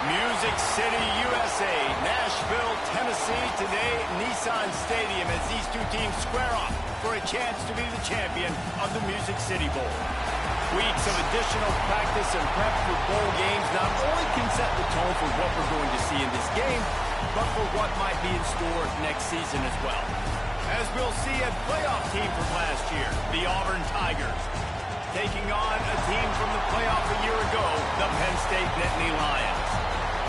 Music City, USA, Nashville, Tennessee. Today, Nissan Stadium as these two teams square off for a chance to be the champion of the Music City Bowl. Weeks of additional practice and prep for bowl games not only can set the tone for what we're going to see in this game, but for what might be in store next season as well. As we'll see a playoff team from last year, the Auburn Tigers, taking on a team from the playoff a year ago, the Penn State Nittany Lions.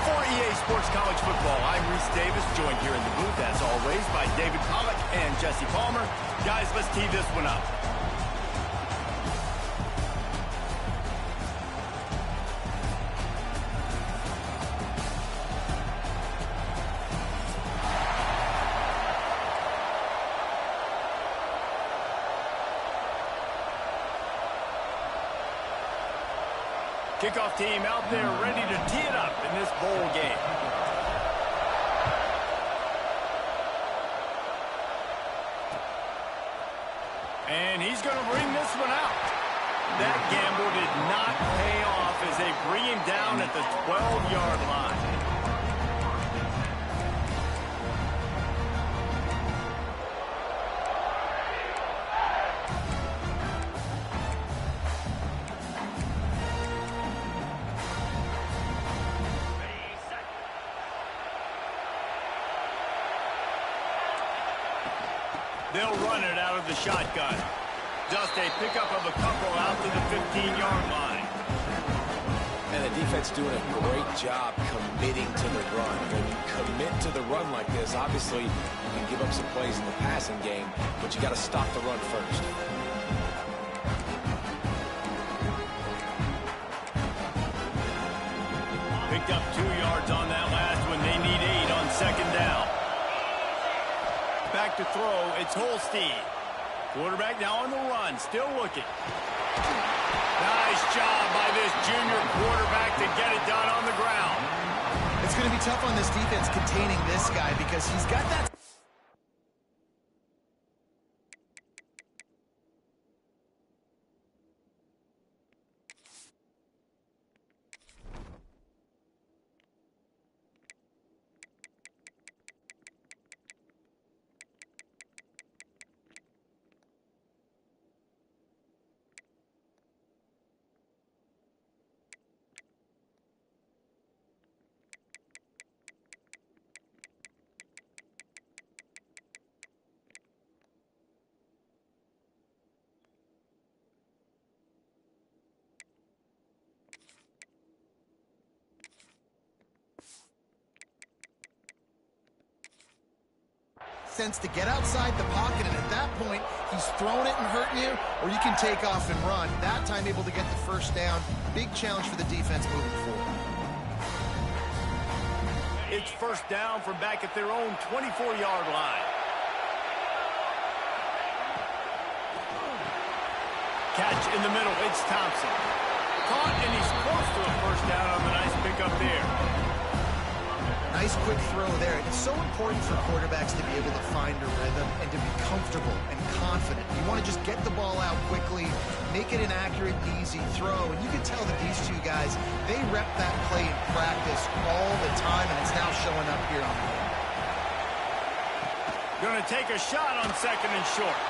For EA Sports College Football, I'm Reese Davis, joined here in the booth, as always, by David Pollack and Jesse Palmer. Guys, let's tee this one up. Kickoff team out there ready to tee it up in this bowl game. And he's going to bring this one out. That gamble did not pay off as they bring him down at the 12-yard line. They'll run it out of the shotgun. Just a pickup of a couple out to the 15-yard line. And the defense doing a great job committing to the run. When you commit to the run like this, obviously you can give up some plays in the passing game, but you got to stop the run first. Picked up 2 yards on that last one. They need 8 on second down. Back to throw, it's Holstein. Quarterback now on the run, still looking. Nice job by this junior quarterback to get it done on the ground. It's going to be tough on this defense containing this guy because he's got that. Sense to get outside the pocket, and at that point he's throwing it and hurting you, or you can take off and run. That time able to get the first down. Big challenge for the defense moving forward. It's first down from back at their own 24-yard line. Catch in the middle, it's Thompson. Caught, and he's close to a first down on the nice pickup there. Nice quick throw there. It's so important for quarterbacks to be able to find a rhythm and to be comfortable and confident. You want to just get the ball out quickly, make it an accurate, easy throw. And you can tell that these two guys, they rep that play in practice all the time, and it's now showing up here on the field. Going to take a shot on second and short.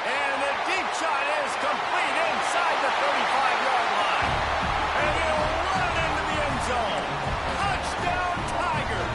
And the deep shot is complete inside the 35-yard line. And he'll run into the end zone. Touchdown, Tigers!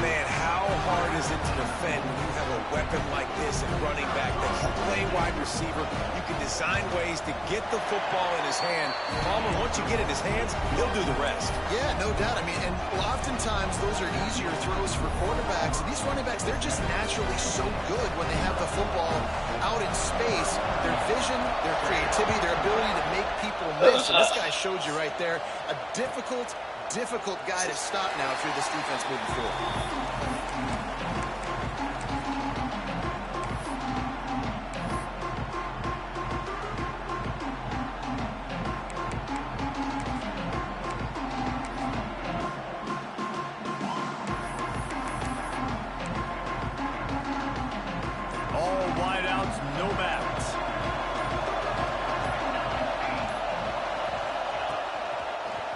Man, how hard is easier to defend when you have a weapon like this at running back that can play wide receiver. You can design ways to get the football in his hand. Palmer, once you get it in his hands, he'll do the rest. Yeah, no doubt. I mean, and oftentimes those are easier throws for quarterbacks. And these running backs, they're just naturally so good when they have the football out in space. Their vision, their creativity, their ability to make people miss. And this guy showed you right there, a difficult guy to stop now if you're this defense moving forward.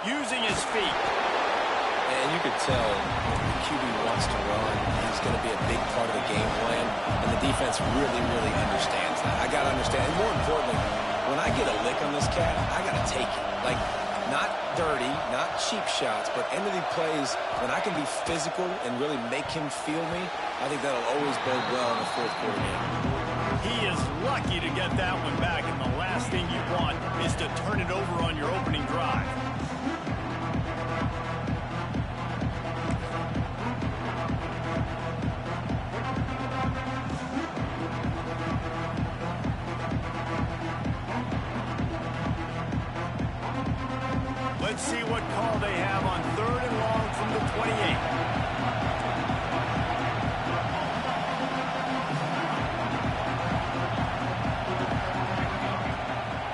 Using his feet. And you could tell the QB wants to run. He's going to be a big part of the game plan. And the defense really, really understands that. I got to understand. And more importantly, when I get a lick on this cat, I got to take it. Like, not dirty, not cheap shots, but end of the plays, when I can be physical and really make him feel me, I think that'll always bode well in the fourth quarter game. He is lucky to get that one back, and the last thing you want is to turn it over on your opening drive. Let's see what call they have on 3rd and long from the 28.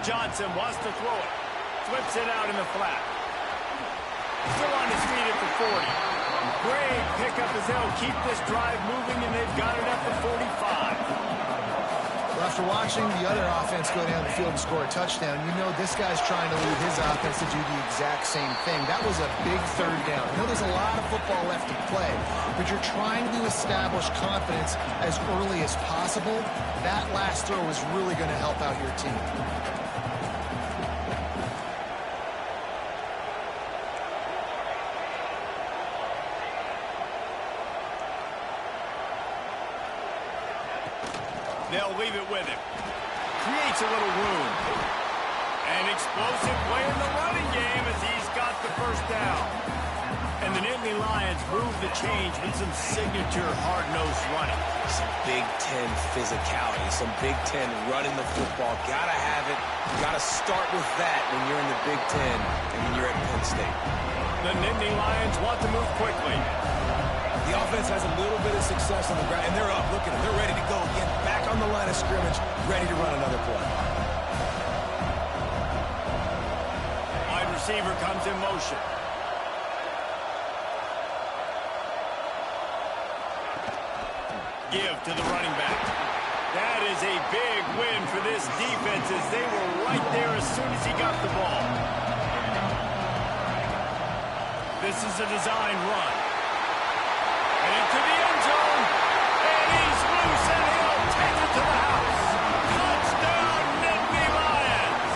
Johnson wants to throw it. Flips it out in the flat. Still on his feet at the 40. Great pickup as they'll keep this drive moving, and they've got it at the 45. Well, after watching the other offense go down the field and score a touchdown, you know this guy's trying to lead his offense to do the exact same thing. That was a big 3rd down. I know there's a lot of football left to play, but you're trying to establish confidence as early as possible. That last throw is really going to help out your team. They'll leave it with him. Creates a little room. An explosive play in the running game as he's got the first down. And the Nittany Lions move the change with some signature hard-nosed running. Some Big Ten physicality, some Big Ten running the football. Gotta have it. Gotta start with that when you're in the Big Ten and when you're at Penn State. The Nittany Lions want to move quickly. The offense has a little bit of success on the ground, and they're up. Look at them. They're ready to go again. Back on the line of scrimmage, ready to run another play. Wide receiver comes in motion. Give to the running back. That is a big win for this defense as they were right there as soon as he got the ball. This is a design run. And into the end zone. And he's loose and he'll take it to the house. Touchdown, Nittany Lions.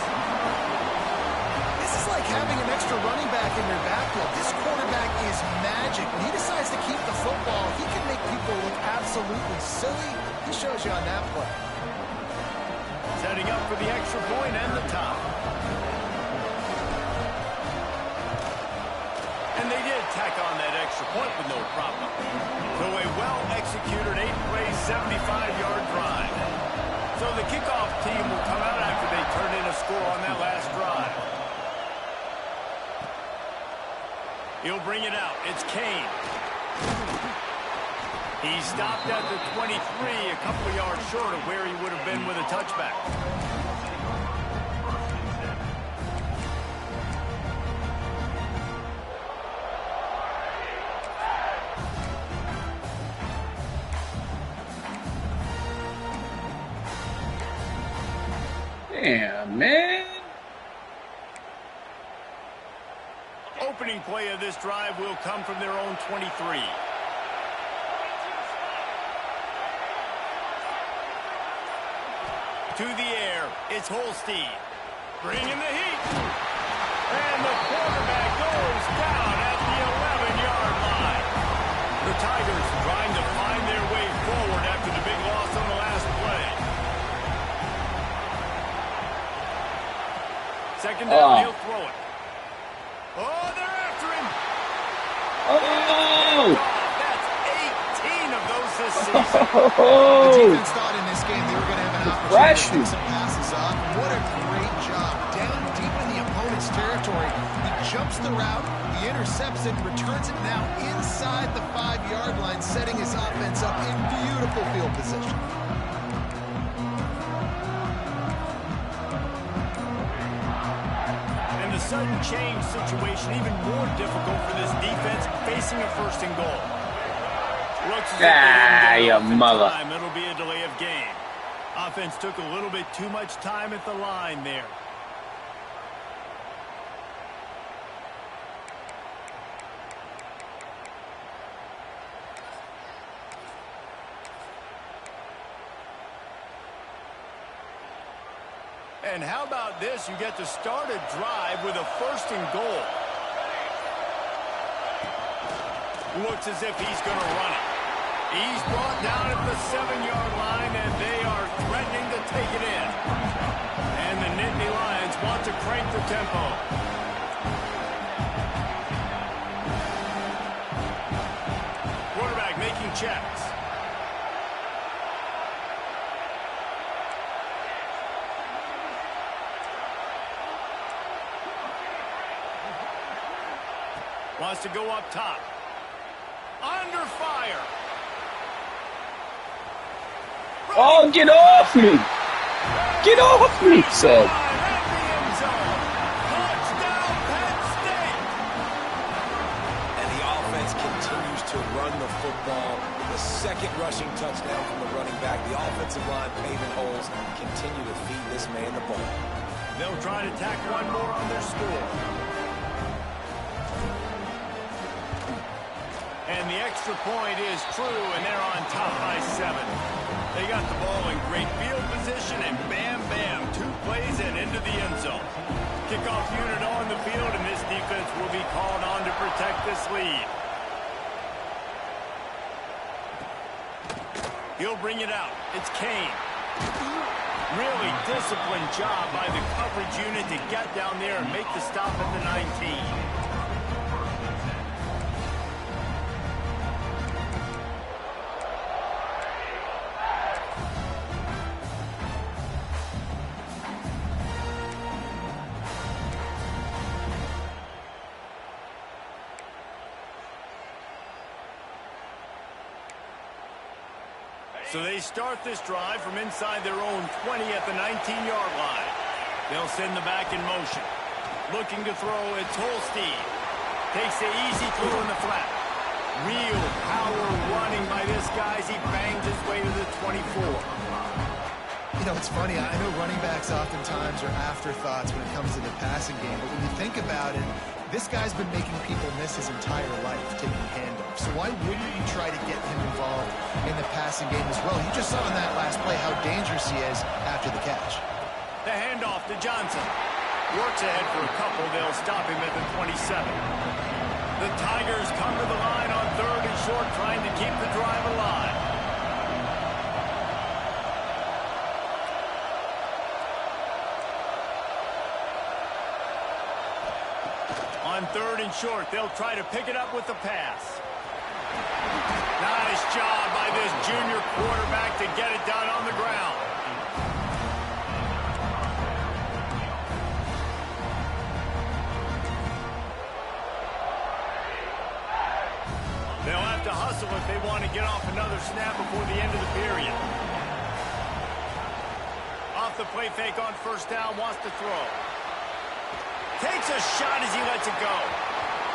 This is like having an extra running back in your backfield. This quarterback is magic. When he decides to keep the football, he can make people look absolutely silly. He shows you on that play. Setting up for the extra point and the top. And they did tack on that extra point with no problem. So a well-executed 8-play, 75-yard drive. So the kickoff team will come out after they turn in a score on that last drive. He'll bring it out. It's Kane. He stopped at the 23, a couple of yards short of where he would have been with a touchback. Damn, man. Opening play of this drive will come from their own 23. To the air, it's Holstein. Bringing the heat. And the quarterback goes down at the 11-yard line. The Tigers trying to find their Oh! That's 18 of those this season. The defense thought in this game they were going to have an opportunity to pick some passes off. What a great job. Down deep in the opponent's territory. He jumps the route, he intercepts it, returns it now inside the 5-yard line, setting his offense up in beautiful field position. And the sudden change situation even more difficult for this defense facing a 1st and goal. Looks as if they didn't get enough in mother. time. It'll be a delay of game. Offense took a little bit too much time at the line there. And how about this? You get to start a drive with a 1st and goal. Looks as if he's going to run it. He's brought down at the 7-yard line, and they are threatening to take it in. And the Nittany Lions want to crank the tempo. Quarterback making checks. Wants to go up top. Under fire. Oh, get off me! Get off me, said. Touchdown, Penn State. And the offense continues to run the football. The 2nd rushing touchdown from the running back. The offensive line paving holes. Continue to feed this man the ball. They'll try to tack one more on their score. And the extra point is true, and they're on top by 7. They got the ball in great field position, and bam, bam, 2 plays and into the end zone. Kickoff unit on the field, and this defense will be called on to protect this lead. He'll bring it out. It's Kane. Really disciplined job by the coverage unit to get down there and make the stop at the 19. So they start this drive from inside their own 20 at the 19-yard line. They'll send the back in motion. Looking to throw, it's Holstein. Takes the easy throw in the flat. Real power running by this guy as he bangs his way to the 24. You know, it's funny. I know running backs oftentimes are afterthoughts when it comes to the passing game, but when you think about it, this guy's been making people miss his entire life taking handoffs. So why wouldn't you try to get him involved in the passing game as well? You just saw in that last play how dangerous he is after the catch. The handoff to Johnson. Works ahead for a couple. They'll stop him at the 27. The Tigers come to the line on 3rd and short, trying to keep the drive alive. On 3rd and short, they'll try to pick it up with the pass. Nice job by this junior quarterback to get it done on the ground. They'll have to hustle if they want to get off another snap before the end of the period. Off the play fake on 1st down, wants to throw. Takes a shot as he lets it go.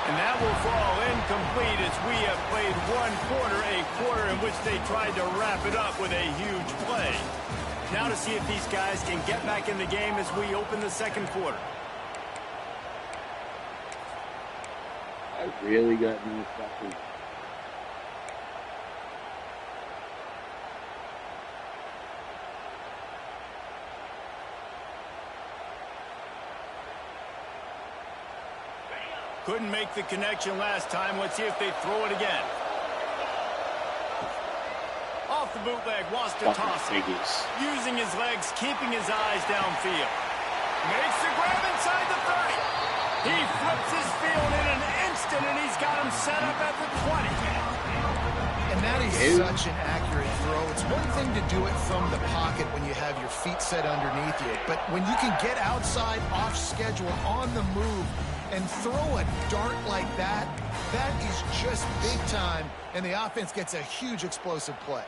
And that will fall incomplete as we have played one quarter, a quarter in which they tried to wrap it up with a huge play. Now to see if these guys can get back in the game as we open the 2nd quarter. I really got no fucking... Couldn't make the connection last time. Let's see if they throw it again. Off the bootleg, wants to toss it. Using his legs, keeping his eyes downfield. Makes the grab inside the 30. He flips his field in an instant, and he's got himself set up at the 20. And that is such an accurate throw. It's one thing to do it from the pocket when you have your feet set underneath you, but when you can get outside, off schedule, on the move, and throw a dart like that, that is just big time, and the offense gets a huge explosive play.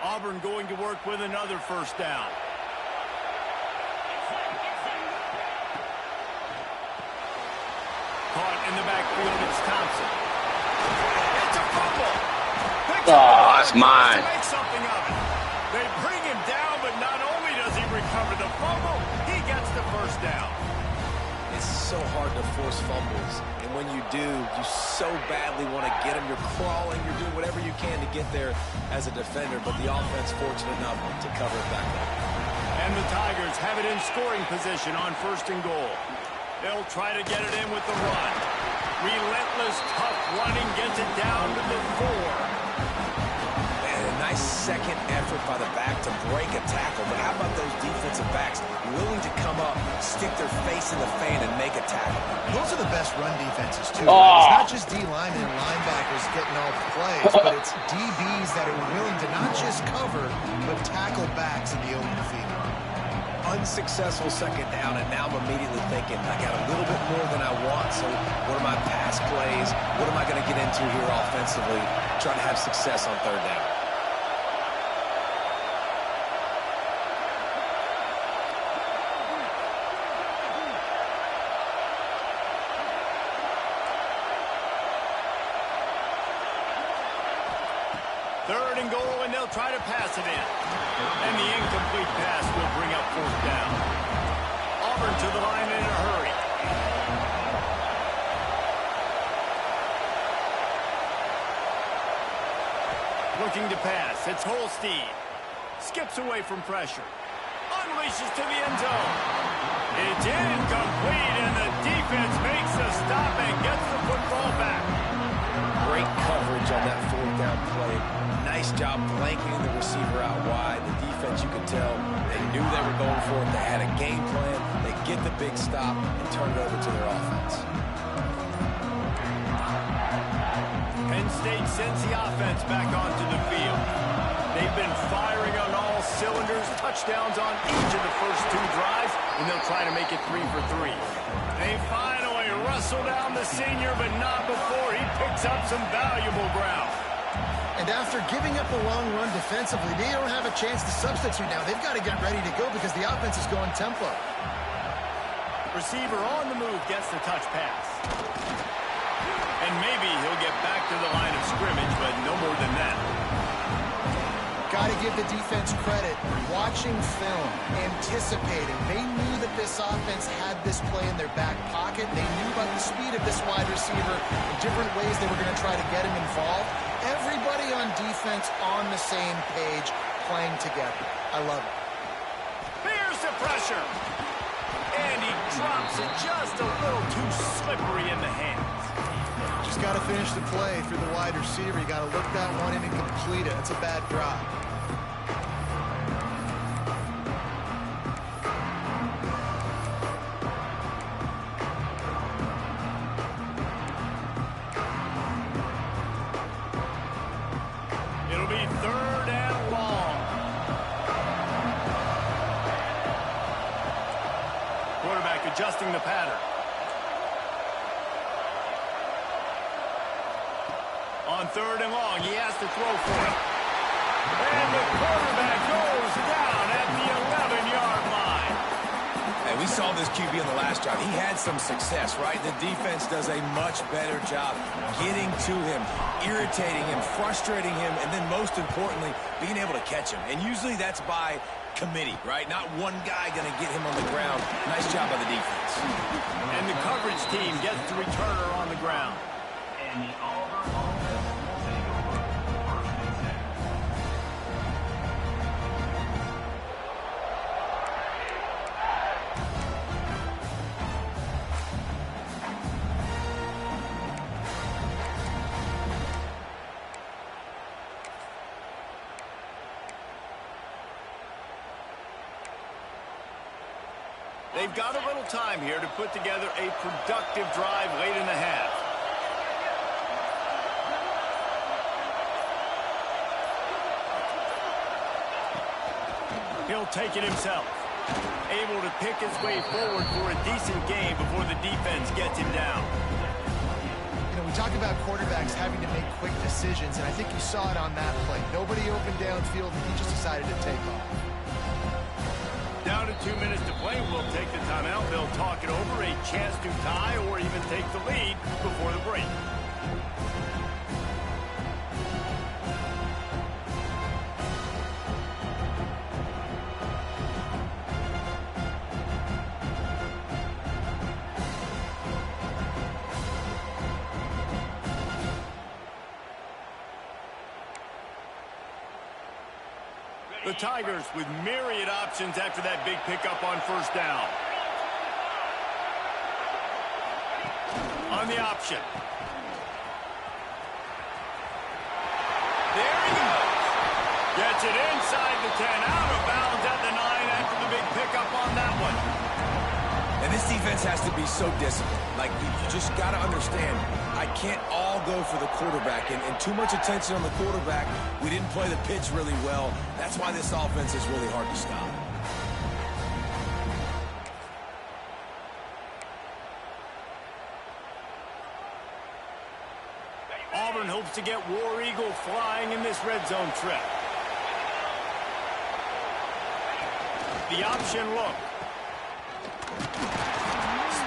Auburn going to work with another first down. Caught in the backfield, it's Thompson. It's a fumble. Oh, it's mine. To make something of it. They bring him down, but not only does he recover the fumble, he gets the first down. It's so hard to force fumbles, and when you do, you so badly want to get them. You're crawling, you're doing whatever you can to get there as a defender, but the offense fortunate enough to cover it back up. And the Tigers have it in scoring position on 1st and goal. They'll try to get it in with the run. Relentless, tough running gets it down to the 4. And a nice second effort by the back to break a tackle. But how about those defensive backs willing to come up, stick their face in the fan, and make a tackle? Those are the best run defenses, too. Right? It's not just D linemen and linebackers getting all the plays, but it's DBs that are willing to not just cover, but tackle backs in the open field. Unsuccessful second down, and now I'm immediately thinking, I got a little bit more than I want, so what are my pass plays? What am I going to get into here offensively, trying to have success on 3rd down? Third and goal, and they'll try to pass it in. And the incomplete pass will bring up 4th down. Auburn to the line in a hurry. Looking to pass. It's Holstein. Skips away from pressure. Unleashes to the end zone. It's incomplete, and the defense makes a stop and gets the football back. Great coverage on that 4th down play. Nice job blanketing the receiver out wide. The defense, you could tell, they knew they were going for it. They had a game plan. They get the big stop and turn it over to their offense. Penn State sends the offense back onto the field. They've been firing on all cylinders, touchdowns on each of the first 2 drives, and they'll try to make it 3 for 3. They finally wrestle down the senior, but not before he picks up some valuable ground. And after giving up a long run defensively, they don't have a chance to substitute now. They've got to get ready to go because the offense is going tempo. Receiver on the move gets the touch pass. And maybe he'll get back to the line of scrimmage, but no more than that. Got to give the defense credit. Watching film, anticipating. They knew that this offense had this play in their back pocket. They knew about the speed of this wide receiver and different ways they were going to try to get him involved. Everybody on defense on the same page, playing together. I love it. Here's the pressure. And he drops it just a little too slippery in the hands. Just got to finish the play through the wide receiver. You got to look that one in and complete it. That's a bad drop. It'll be 3rd and long. Quarterback adjusting the pattern. On 3rd and long, he has to throw for it. And the quarterback goes down at the 11-yard line. And we saw this QB on the last drive. He had some success, right? The defense does a much better job getting to him, irritating him, frustrating him, and then most importantly, being able to catch him. And usually that's by committee, right? Not one guy going to get him on the ground. Nice job by the defense. And the coverage team gets the returner on the ground. And the Auburn offense will take over 1st and 10. They've got a little time here to put together a productive drive late in the half. He'll take it himself. Able to pick his way forward for a decent gain before the defense gets him down. You know, we talk about quarterbacks having to make quick decisions, and I think you saw it on that play. Nobody opened downfield, and he just decided to take off. Down to 2 minutes to play. We'll take the timeout. They'll talk it over. A chance to tie or even take the lead before the break. The Tigers with myriad options after that big pickup on first down. On the option. There he goes. Gets it inside the 10, out of bounds at the 9 after the big pickup on that one. And this defense has to be so disciplined. Like, you just got to understand, I can't all go for the quarterback. And too much attention on the quarterback. We didn't play the pitch really well. That's why this offense is really hard to stop. Auburn hopes to get War Eagle flying in this red zone trip. The option look.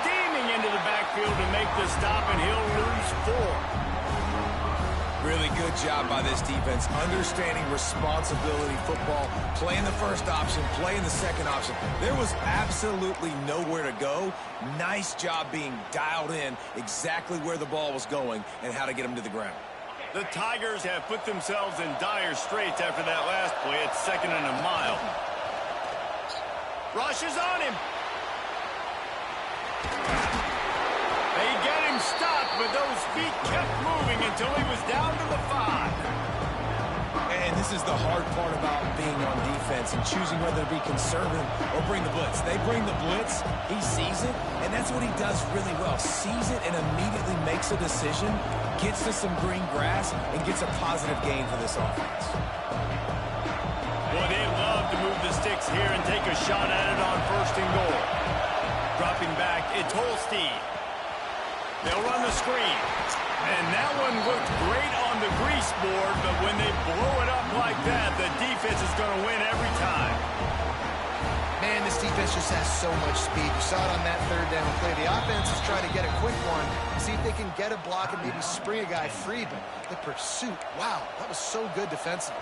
Steaming into the backfield to make the stop, and he'll lose 4. Really good job by this defense, understanding responsibility football, playing the first option, playing the second option. There was absolutely nowhere to go. Nice job being dialed in exactly where the ball was going and how to get him to the ground. The Tigers have put themselves in dire straits after that last play. It's 2nd and a mile. Rushes on him. They get him stopped, but those feet kept moving until he was down to the 5. And this is the hard part about being on defense and choosing whether to be conservative or bring the blitz. They bring the blitz, he sees it, and that's what he does really well. Sees it and immediately makes a decision, gets to some green grass, and gets a positive gain for this offense. Boy, they love to move the sticks here and take a shot at it on 1st and goal. Dropping back, it's Holstein. They'll run the screen. And that one looked great on the grease board, but when they blow it up like that, the defense is going to win every time. Man, this defense just has so much speed. You saw it on that 3rd down play. The offense is trying to get a quick one, see if they can get a block and maybe spring a guy free, but the pursuit, wow, that was so good defensively.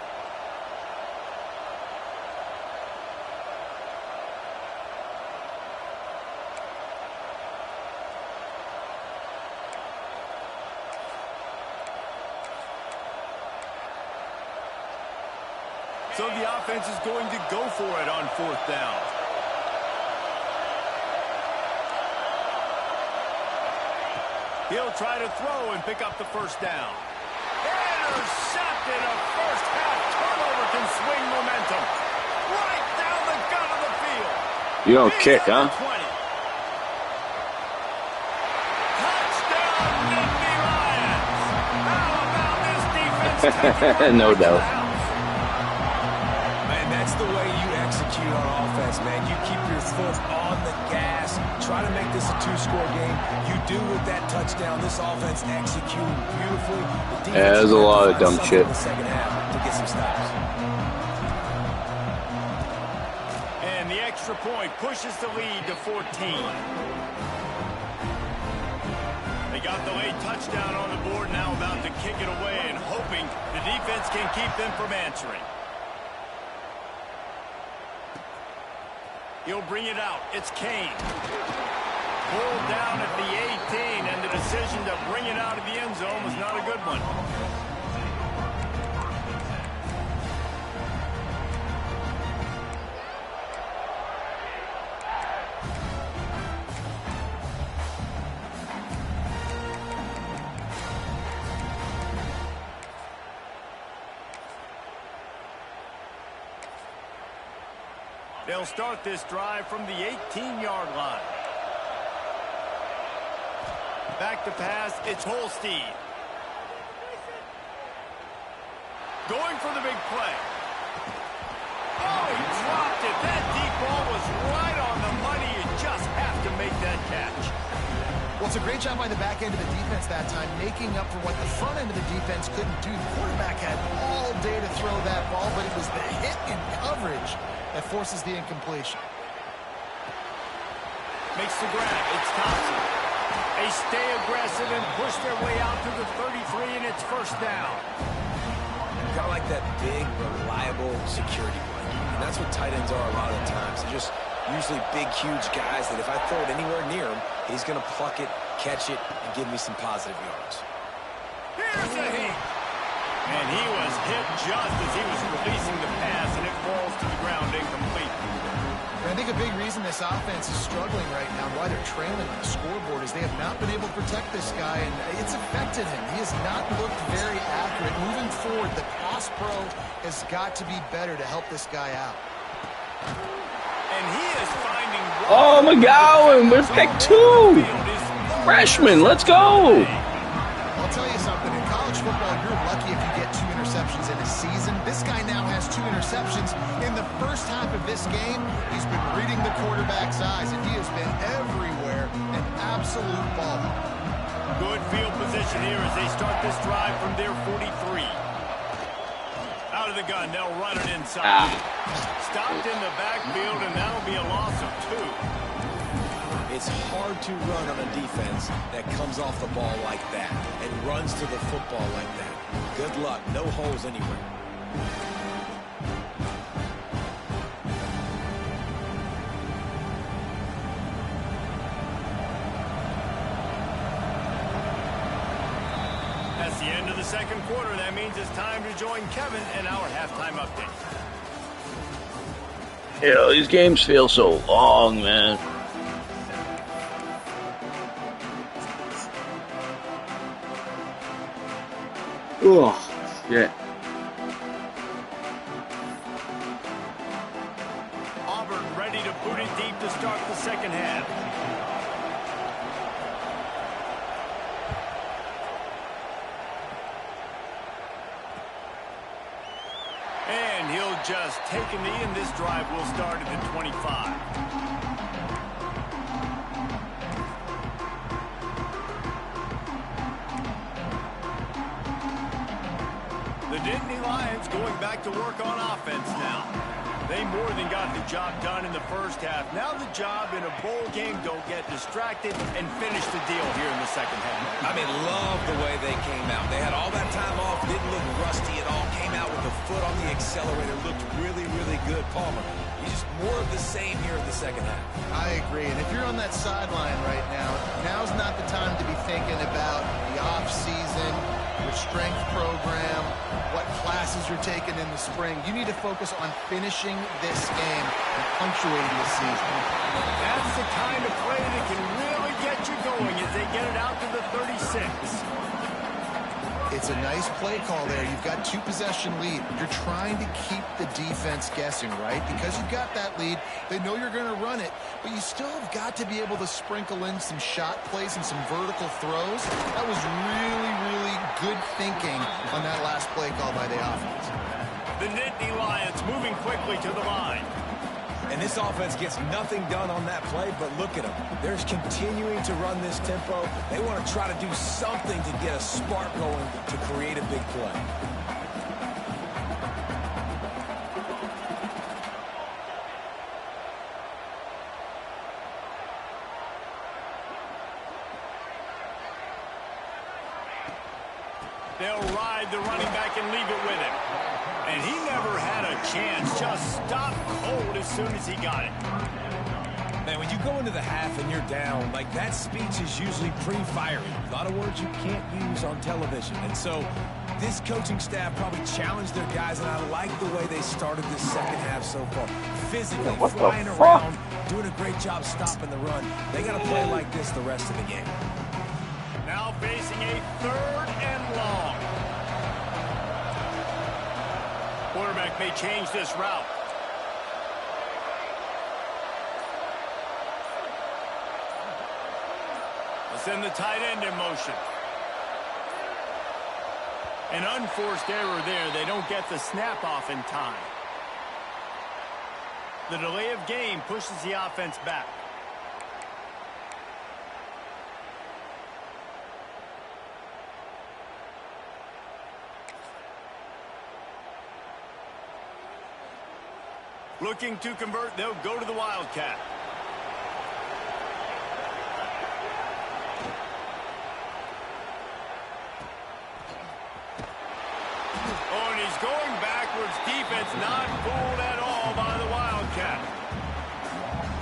So the offense is going to go for it on 4th down. He'll try to throw and pick up the 1st down. Intercepted. A first-half turnover can swing momentum. Right down the gut of the field. You don't kick, huh? Touchdown, Nittany Lions. How about this defense? No doubt. That's the way you execute on offense, man. You keep your foot on the gas. Try to make this a 2-score game. You do with that touchdown. This offense executing beautifully. The Yeah, there's a lot of dumb shit. In the second half to get some stops. And the extra point pushes the lead to 14. They got the late touchdown on the board, now about to kick it away and hoping the defense can keep them from answering. He'll bring it out. It's Kane. Pulled down at the 18, and the decision to bring it out of the end zone was not a good one. They'll start this drive from the 18-yard line. Back to pass, it's Holstein. Going for the big play. Oh, he dropped it. That deep ball was right on the money. You just have to make that catch. Well, it's a great job by the back end of the defense that time, making up for what the front end of the defense couldn't do. The quarterback had all day to throw that ball, but it was the hit in coverage that forces the incompletion. Makes the grab. It's Thompson. They stay aggressive and push their way out to the 33, and it's first down. Kind of like that big, reliable security blanket. And that's what tight ends are a lot of the times. They're just usually big, huge guys that if I throw it anywhere near him, he's going to pluck it, catch it, and give me some positive yards. Here's a hit. And he was hit just as he was releasing the pass, and it falls to the ground incomplete. And I think a big reason this offense is struggling right now and why they're trailing on the scoreboard is they have not been able to protect this guy, and it's affected him. He has not looked very accurate. Moving forward, the pass pro has got to be better to help this guy out. And he is finding... Oh, McGowan with pick 2. Freshman, let's go. I'll tell you something. In college football, you're lucky if you get 2 interceptions in a season. This guy now has 2 interceptions. In the first half of this game, he's been reading the quarterback's eyes, and he has been everywhere, an absolute ball. Good field position here as they start this drive from their 43. Out of the gun, they'll run it inside. Stopped in the backfield, and that'll be a loss of 2. It's hard to run on a defense that comes off the ball like that and runs to the football like that. Good luck. No holes anywhere. That's the end of the second quarter. That means it's time to join Kevin in our halftime update. Yeah, these games feel so long, man. Oh, shit. Auburn ready to boot it deep to start the second half. And he'll just take a knee, and this drive will start at the 25. The Nittany Lions going back to work on offense now. They more than got the job done in the first half. Now the job in a bowl game, don't get distracted and finish the deal here in the second half. I mean, love the way they came out. They had all that time off, didn't look rusty at all, came out with a foot on the accelerator, looked really, really good. Palmer, you just more of the same here in the second half. I agree, and if you're on that sideline right now, now's not the time to be thinking about the off-season, your strength program, what classes you're taking in the spring. You need to focus on finishing this game and punctuating the season. That's the kind of play that can really get you going as they get it out to the 36. It's a nice play call there. You've got 2-possession lead. You're trying to keep the defense guessing, right? Because you've got that lead, they know you're going to run it, but you still have got to be able to sprinkle in some shot plays and some vertical throws. That was really, really good thinking on that last play call by the offense. The Nittany Lions moving quickly to the line. And this offense gets nothing done on that play, but look at them. They're continuing to run this tempo. They want to try to do something to get a spark going to create a big play. They'll ride the running back and leave it with him. And he never had a chance. Just stopped cold as soon as he got it. Man, when you go into the half and you're down, like that speech is usually pretty fiery. A lot of words you can't use on television. And so this coaching staff probably challenged their guys, and I like the way they started this second half so far. Physically, flying around, doing a great job stopping the run. They got to play like this the rest of the game. Now facing a 3rd and long. Quarterback may change this route. Let's send the tight end in motion. An unforced error there. They don't get the snap off in time. The delay of game pushes the offense back. Looking to convert, they'll go to the Wildcat. Oh, and he's going backwards. Defense not fooled at all by the Wildcat.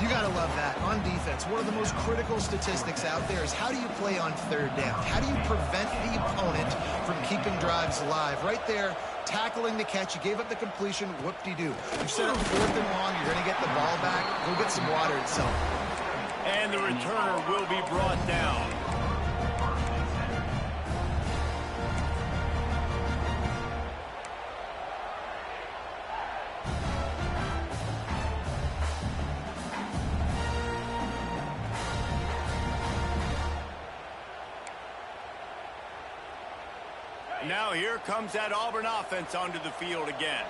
You got to love that. On defense, one of the most critical statistics out there is how do you play on third down? How do you prevent the opponent from keeping drives alive? Right there, tackling the catch. You gave up the completion. Whoop-de-doo. You set up 4th and long. You're going to get the ball back. Go get some water and sell it. And the returner will be brought down. Now here comes that Auburn offense onto the field again.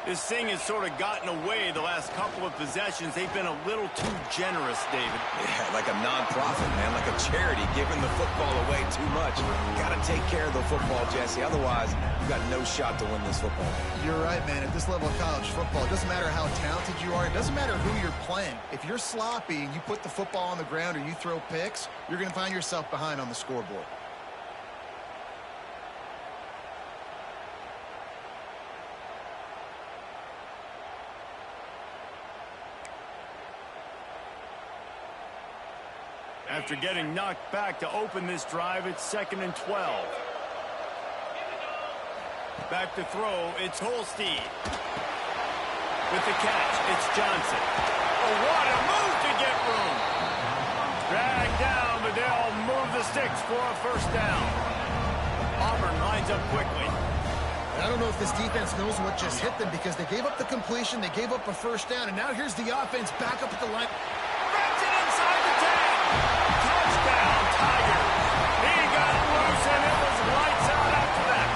This thing has sort of gotten away the last couple of possessions. They've been a little too generous, David. Yeah, like a non-profit, man, like a charity, giving the football away too much. Got to take care of the football, Jesse. Otherwise, you got no shot to win this football game. You're right, man. At this level of college football, it doesn't matter how talented you are. It doesn't matter who you're playing. If you're sloppy and you put the football on the ground or you throw picks, you're going to find yourself behind on the scoreboard. After getting knocked back to open this drive, it's 2nd and 12. Back to throw, it's Holstein. With the catch, it's Johnson. Oh, what a move to get room. Dragged down, but they'll move the sticks for a 1st down. Auburn lines up quickly. I don't know if this defense knows what just hit them because they gave up the completion, they gave up a 1st down, and now here's the offense back up at the line. Wraps it inside the 10. Touchdown, Tigers. He got loose, and it was lights out after that.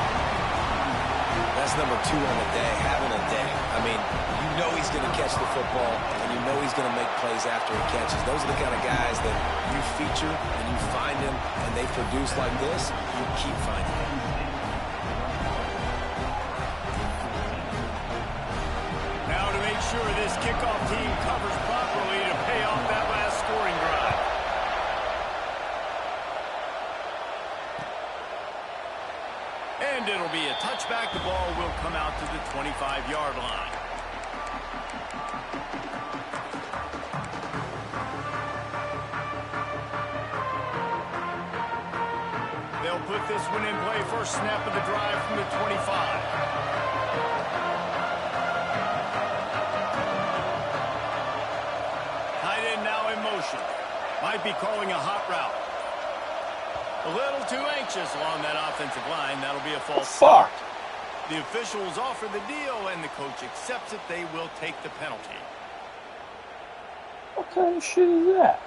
That's number 2 on the day, having a day. I mean, you know he's going to catch the football, and you know he's going to make plays after he catches. Those are the kind of guys that you feature, and you find them, and they produce like this, you keep finding them. Now to make sure this kickoff team covers properly to pay off that last scoring drive. And it'll be a touchback. The ball will come out to the 25-yard line. They'll put this one in play. First snap of the drive from the 25. Might be calling a hot route. A little too anxious along that offensive line. That'll be a false start. The officials offer the deal, and the coach accepts it. They will take the penalty. What kind of shit is that?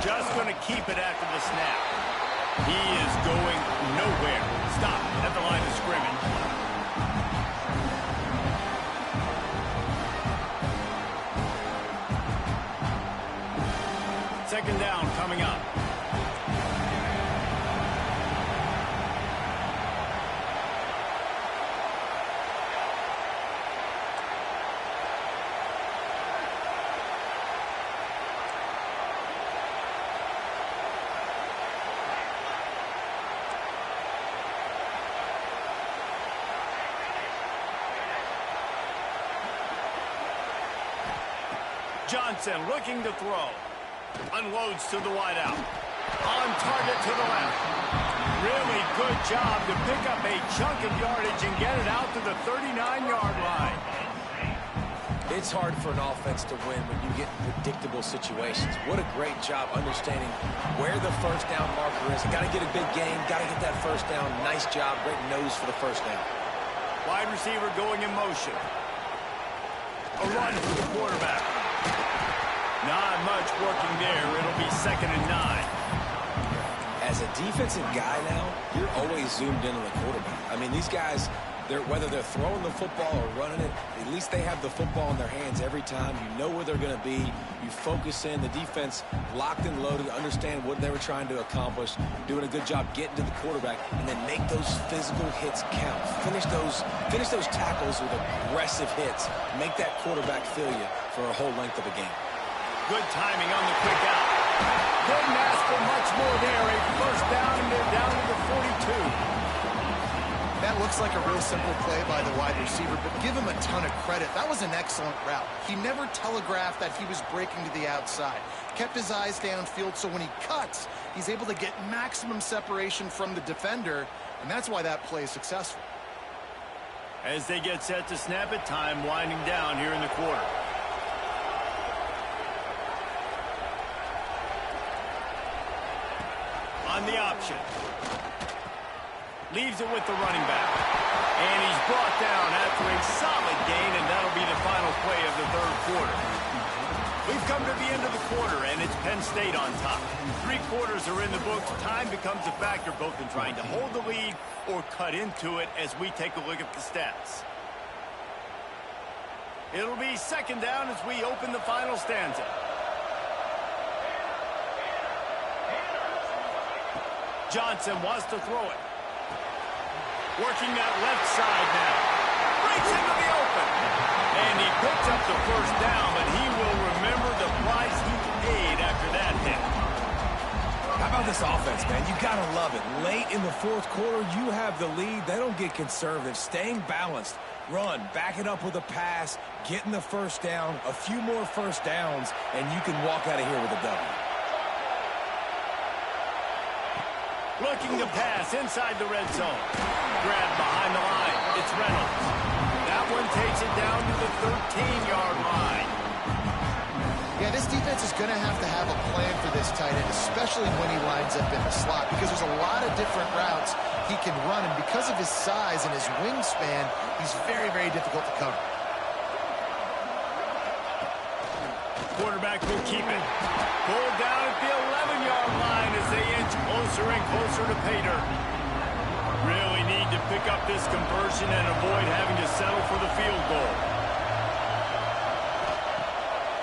Just going to keep it after the snap. He is going nowhere. Stop at the line of scrimmage. Second down coming up. Johnson looking to throw. Unloads to the wideout. On target to the left. Really good job to pick up a chunk of yardage and get it out to the 39-yard line. It's hard for an offense to win when you get in predictable situations. What a great job understanding where the 1st down marker is. Got to get a big gain. Got to get that 1st down. Nice job. Great nose for the 1st down. Wide receiver going in motion. A run for the quarterback. Not much working there. It'll be 2nd and 9. As a defensive guy now, you're always zoomed in on the quarterback. I mean, these guys, whether they're throwing the football or running it, at least they have the football in their hands every time. You know where they're going to be. You focus in. The defense locked and loaded, understand what they were trying to accomplish, doing a good job getting to the quarterback, and then make those physical hits count. Finish those tackles with aggressive hits. Make that quarterback feel you for a whole length of a game. Good timing on the quick out. Didn't ask for much more there. A first down, and they're down to the 42. That looks like a real simple play by the wide receiver, but give him a ton of credit. That was an excellent route. He never telegraphed that he was breaking to the outside. Kept his eyes downfield, so when he cuts, he's able to get maximum separation from the defender, and that's why that play is successful. As they get set to snap it, time winding down here in the quarter. On the option. Leaves it with the running back. And he's brought down after a solid gain, and that'll be the final play of the 3rd quarter. We've come to the end of the quarter, and it's Penn State on top. 3 quarters are in the books. Time becomes a factor both in trying to hold the lead or cut into it as we take a look at the stats. It'll be 2nd down as we open the final stanza. Johnson wants to throw it. Working that left side now. Breaks into the open. And he picks up the first down, but he will remember the price he paid after that hit. How about this offense, man? You got to love it. Late in the 4th quarter, you have the lead. They don't get conservative. Staying balanced. Run, back it up with a pass, getting the first down, a few more first downs, and you can walk out of here with a W. Looking to pass inside the red zone. Grab behind the line. It's Reynolds. That one takes it down to the 13-yard line. Yeah, this defense is going to have a plan for this tight end, especially when he lines up in the slot, because there's a lot of different routes he can run, and because of his size and his wingspan, he's very, very difficult to cover. Quarterback will keep it. Pulled down at the 11-yard line as they inch closer and closer to pay dirt. Really need to pick up this conversion and avoid having to settle for the field goal.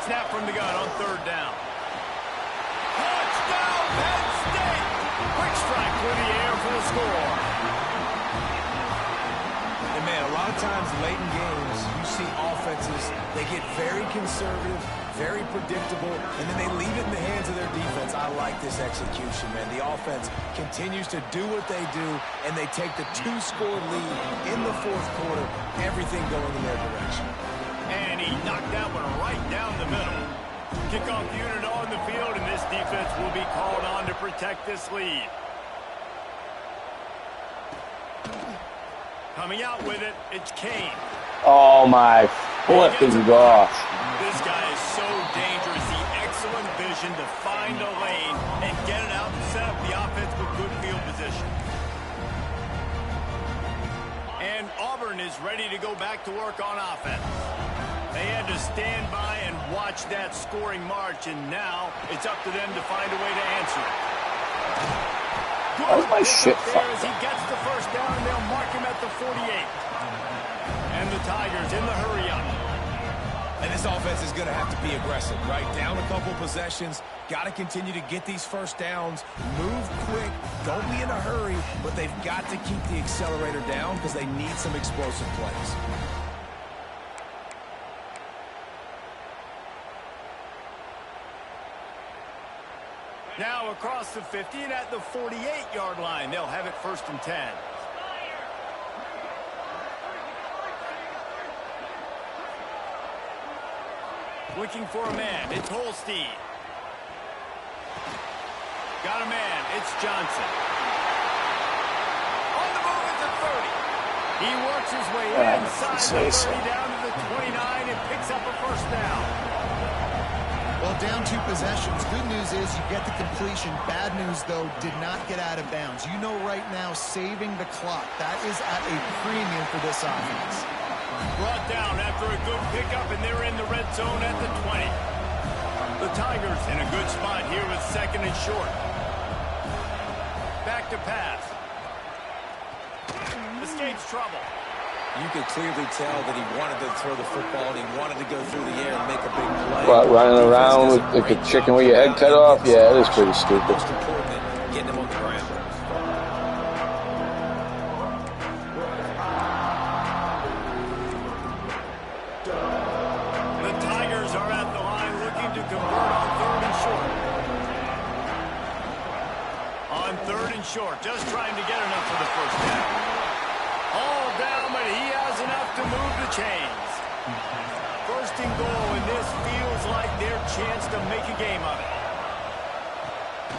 Snap from the gun on 3rd down. Touchdown, Penn State! Quick strike through the air for the score. And man, a lot of times late in games, you see offenses, they get very conservative, very predictable, and then they leave it in the hands of their defense. I like this execution, man. The offense continues to do what they do, and they take the 2-score lead in the 4th quarter, everything going in their direction. And he knocked that one right down the middle. Kickoff unit on the field, and this defense will be called on to protect this lead. Coming out with it, it's Kane. Oh my flipping gosh. This guy is so dangerous. The excellent vision to find a lane and get it out and set up the offense with good field position. And Auburn is ready to go back to work on offense. They had to stand by and watch that scoring march, and now it's up to them to find a way to answer it. That's my shit there as he gets the first down, and they'll mark him at the 48. And the Tigers in the hurry-up. And this offense is going to have to be aggressive, right? Down a couple possessions, got to continue to get these first downs, move quick, don't be in a hurry, but they've got to keep the accelerator down because they need some explosive plays. Now across the 50 and at the 48-yard line, they'll have it 1st and 10. Looking for a man, it's Holstein. Got a man, it's Johnson. On the move at the 30. He works his way inside the 30 down to the 29 and picks up a first down. Well, down 2 possessions. Good news is you get the completion. Bad news, though, did not get out of bounds. You know right now, saving the clock. That is at a premium for this offense. Brought down after a good pickup, and they're in the red zone at the 20. The Tigers in a good spot here with 2nd and short. Back to pass. Escapes trouble. You could clearly tell that he wanted to throw the football and he wanted to go through the air and make a big play. What, running around with like a chicken with your head cut off? Yeah, it is pretty stupid. Most important than getting him on the ground. The Tigers are at the line looking to convert on 3rd and short. On 3rd and short, just trying to get enough for the first down. All down, but he has enough to move the chains. 1st and goal, and this feels like their chance to make a game of it.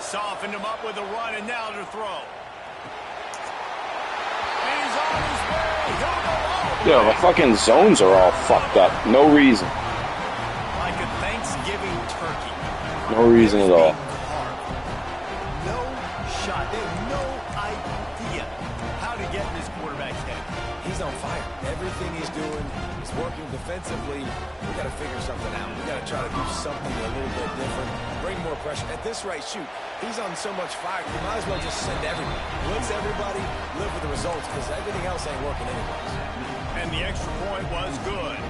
Softened him up with a run, and now to throw. And he's on his way. He'll go all the Yo, way. the fucking zones are all fucked up. No reason. Like a Thanksgiving turkey. No reason at all. No shot. They have no idea how to get in this quarterback's head. He's on fire. Everything he's doing is working defensively. We got to figure something out. We got to try to do something a little bit different. Bring more pressure. At this rate, shoot, he's on so much fire. You might as well just send everybody. Blitz everybody, live with the results, because everything else ain't working anyways. And the extra point was good.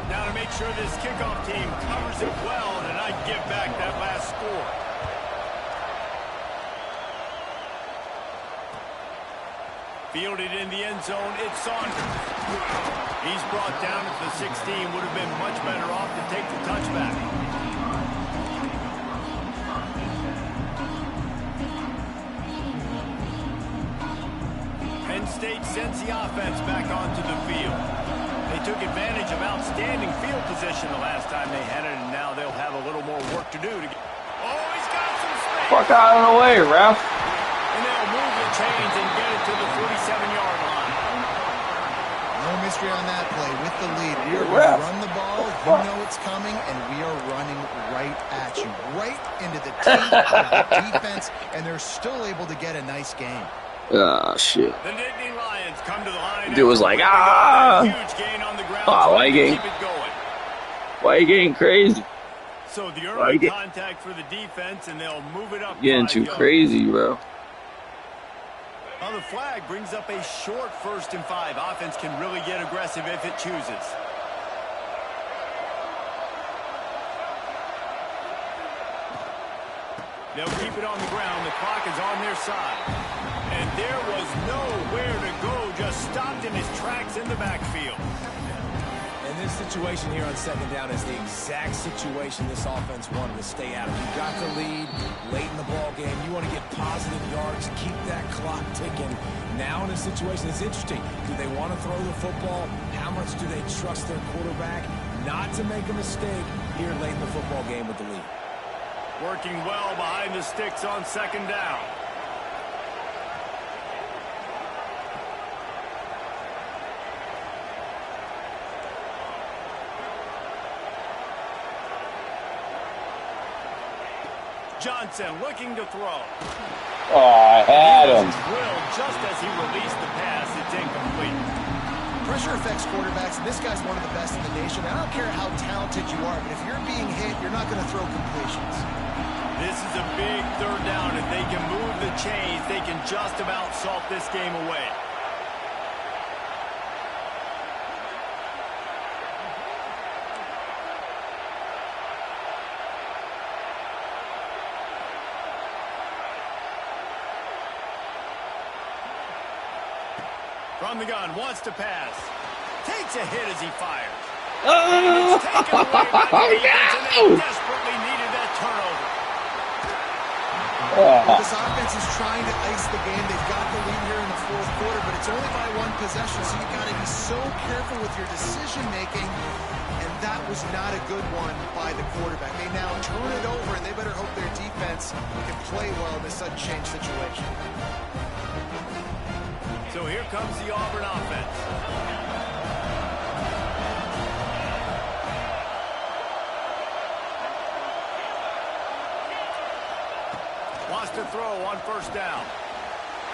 Now to make sure this kickoff team covers it well and not give back that last score. Fielded in the end zone, it's Saunders. He's brought down at the 16. Would have been much better off to take the touchback. Penn State sends the offense back onto the field. They took advantage of outstanding field position the last time they had it, and now they'll have a little more work to do. Oh, he's got some space. Fuck out of the way, ref. And they'll move the chains and get it to the 47-yard line. No mystery on that play. With the lead, we are Ref. going to run the ball. You know it's coming, and we are running right at you. Right into the teeth of the defense, and they're still able to get a nice game. Ah, shit. The Nittany Lions come to the line. Dude was like, Huge gain on the ground. Oh, why to you keep it going. Why you getting crazy? So the Why early you get- contact for the defense, and they'll move it up. Getting 5 too yards. crazy, bro. Well, the flag brings up a short 1st and 5. Offense can really get aggressive if it chooses. They'll keep it on the ground. The clock is on their side. And there was nowhere to go. Just stopped in his tracks in the backfield. And this situation here on 2nd down is the exact situation this offense wanted to stay out of. You got the lead late in the ball game. You want to get positive yards, keep that clock ticking. Now in a situation, it's interesting. Do they want to throw the football? How much do they trust their quarterback not to make a mistake here late in the football game with the lead? Working well behind the sticks on 2nd down. Johnson looking to throw. Oh, I had him. Drilled just as he released the pass. It's incomplete. Pressure affects quarterbacks, and this guy's one of the best in the nation. I don't care how talented you are, but if you're being hit, you're not going to throw completions. This is a big 3rd down. If they can move the chains, they can just about salt this game away. From the gun, wants to pass. Takes a hit as he fires. And it's taken away by the defense, and they desperately needed that turnover. This offense is trying to ice the game. They've got the lead here in the 4th quarter, but it's only by 1 possession, so you've got to be so careful with your decision-making, and that was not a good one by the quarterback. They now turn it over, and they better hope their defense can play well in this sudden change situation. So here comes the Auburn offense. throw on first down.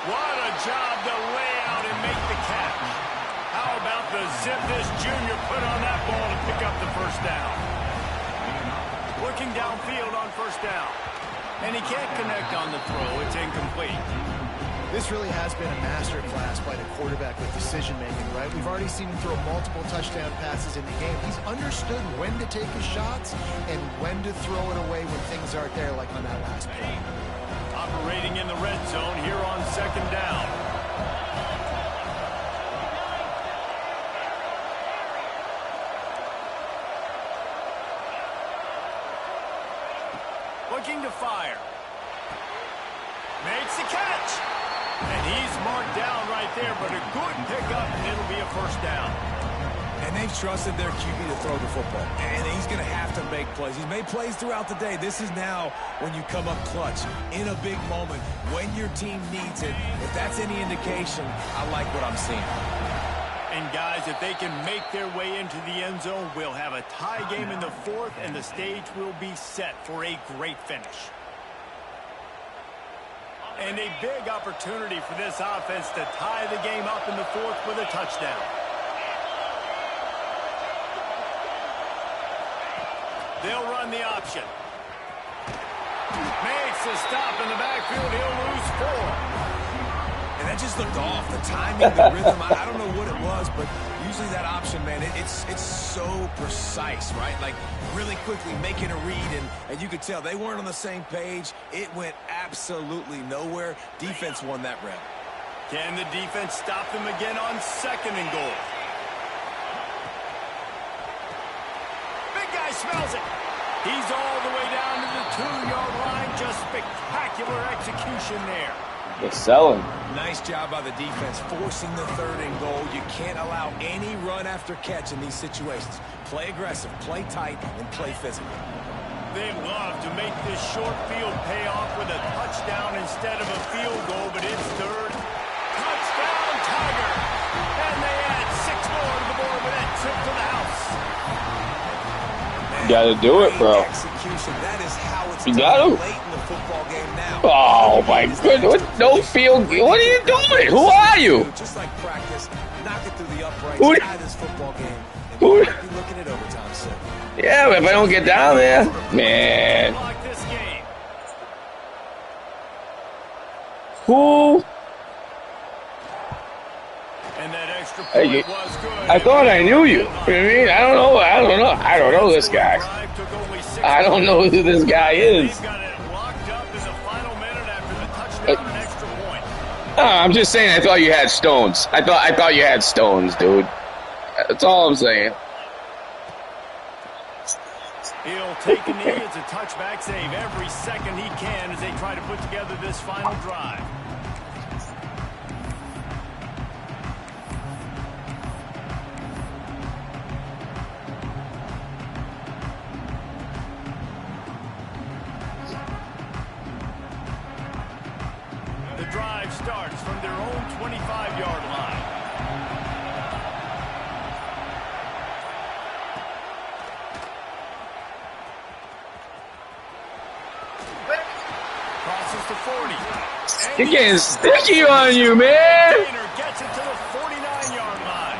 What a job to lay out and make the catch. How about the zip this junior put on that ball to pick up the first down? Looking downfield on first down. And he can't connect on the throw. It's incomplete. This really has been a master class by the quarterback with decision-making, right? We've already seen him throw multiple touchdown passes in the game. He's understood when to take his shots and when to throw it away when things aren't there, like on that last play. Operating in the red zone here on second down. Looking to fire. Makes the catch. And he's marked down right there, but a good pickup, and it'll be a first down. And they've trusted their QB to throw the football. And he's going to have to make plays. He's made plays throughout the day. This is now when you come up clutch in a big moment when your team needs it. If that's any indication, I like what I'm seeing. And guys, if they can make their way into the end zone, we'll have a tie game in the fourth, and the stage will be set for a great finish. And a big opportunity for this offense to tie the game up in the fourth with a touchdown. They'll run the option. Makes a stop in the backfield. He'll lose 4. And that just looked off. The timing, the rhythm, I don't know what it was, but usually that option, man, it's so precise, right? Like really quickly making a read, and you could tell they weren't on the same page. It went absolutely nowhere. Defense won that round. Can the defense stop them again on second and goal? Big guy smells it. He's all the way down to the 2-yard line. Just spectacular execution there. They're selling. Nice job by the defense, forcing the third and goal. You can't allow any run after catch in these situations. Play aggressive, play tight, and play physical. They love to make this short field pay off with a touchdown instead of a field goal, but it's third. Touchdown, Tiger! And they add 6 more to the board with that trip to the house. You gotta do it, bro. Execution. That is how it's You done got him. late in the football game now. Oh my goodness! No field. What are you doing? Who are you? Just like practice, knock it through the uprights, Who- tie this football game, and Who- we might be looking at overtime soon. Yeah, but if I don't get down there, man. Block this game. Who? And that extra Hey, point you- was good. I thought I knew you. You know what I mean? I don't know. I don't know this guy. Drive took only 6 I don't know who this guy is. They've got it locked up in the final minute after the touchdown and extra point. I'm just saying. I thought you had stones. I thought you had stones, dude. That's all I'm saying. He'll take a knee. It's a touchback save every second he can as they try to put together this final drive. The drive starts from their own 25-yard line. Crosses to 40. You're getting sticky on you, man. Gets it to the 49-yard line.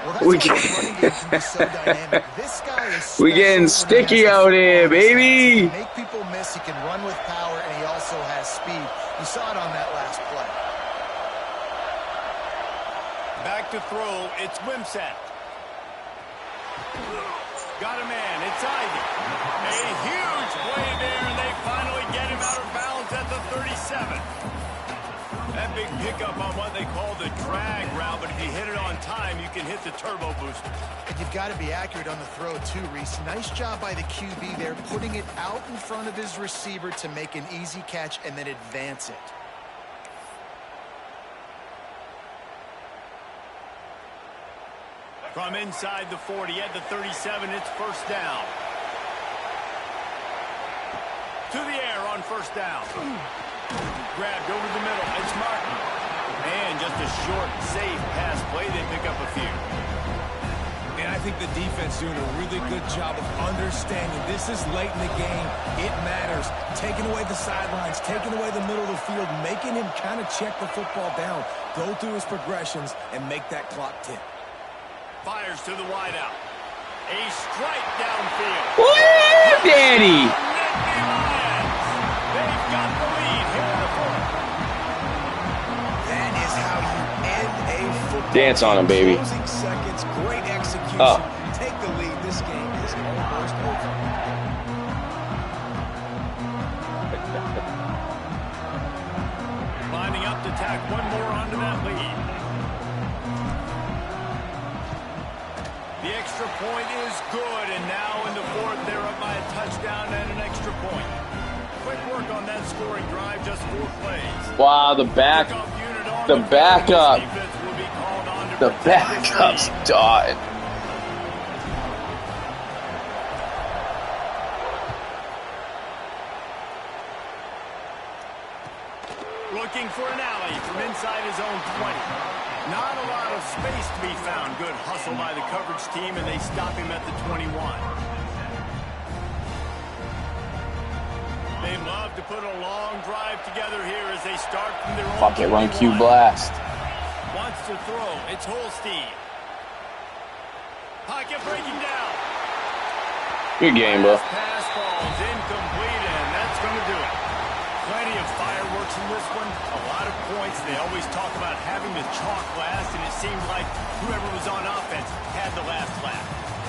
Well, that's We why this running game can be so dynamic. This guy is We getting special when he sticky has the out here, football in his hands. baby. He can make people miss. He can run with power, and he also has speed. You saw it on that last play. Back to throw. It's Wimsatt. Got a man. It's Ivy. A huge play there, and they finally get him out of bounds at the 37. That big pickup on what they call the drag route, but if you hit it on time, you can hit the turbo booster. And you've got to be accurate on the throw, too, Reese. Nice job by the QB there, putting it out in front of his receiver to make an easy catch and then advance it. From inside the 40 at the 37, it's first down. To the air on first down. Grabbed over the middle. It's Martin. And just a short, safe pass play. They pick up a few. And I think the defense doing a really good job of understanding this is late in the game. It matters. Taking away the sidelines, taking away the middle of the field, making him kind of check the football down, go through his progressions, and make that clock tick. Fires to the wideout. A strike downfield. Woo, Daddy! They've got the lead here in the fourth. That is how you end a football Dance on him, game. baby. Closing seconds, great execution. Oh. Take the lead. This game is almost over. Lining up to tack one more onto that lead. The extra point is good, and now in the fourth, they're up by a touchdown and an extra point. Quick work on that scoring drive, just 4 plays. Wow, the backup. The backup's done. Looking for an alley from inside his own 20. Not a lot of space to be found. Good hustle by the coverage team, and they stop him at the 21. They love to put a long drive together here as they start from their own Fuck it, run 21. Q blast. Wants to throw. It's Holstein. Pocket breaking down. Good game, bro. Pass ball's incomplete, and that's going to do it. Plenty of fireworks in this one. A lot of points. They always talk about having the chalk last, and it seemed like whoever was on offense had the last laugh.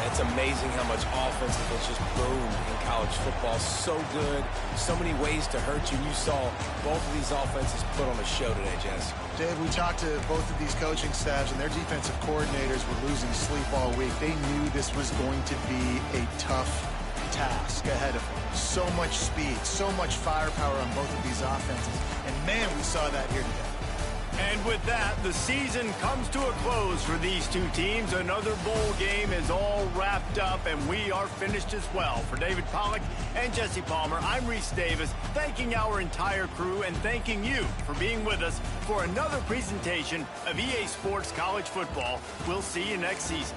It's amazing how much offense has just boomed in college football. So good. So many ways to hurt you. You saw both of these offenses put on a show today, Jess. Dave, we talked to both of these coaching staffs, and their defensive coordinators were losing sleep all week. They knew this was going to be a tough task ahead of them. So much speed, so much firepower on both of these offenses. And, man, we saw that here today. And with that, the season comes to a close for these two teams. Another bowl game is all wrapped up, and we are finished as well. For David Pollack and Jesse Palmer, I'm Reese Davis, thanking our entire crew and thanking you for being with us for another presentation of EA Sports College Football. We'll see you next season.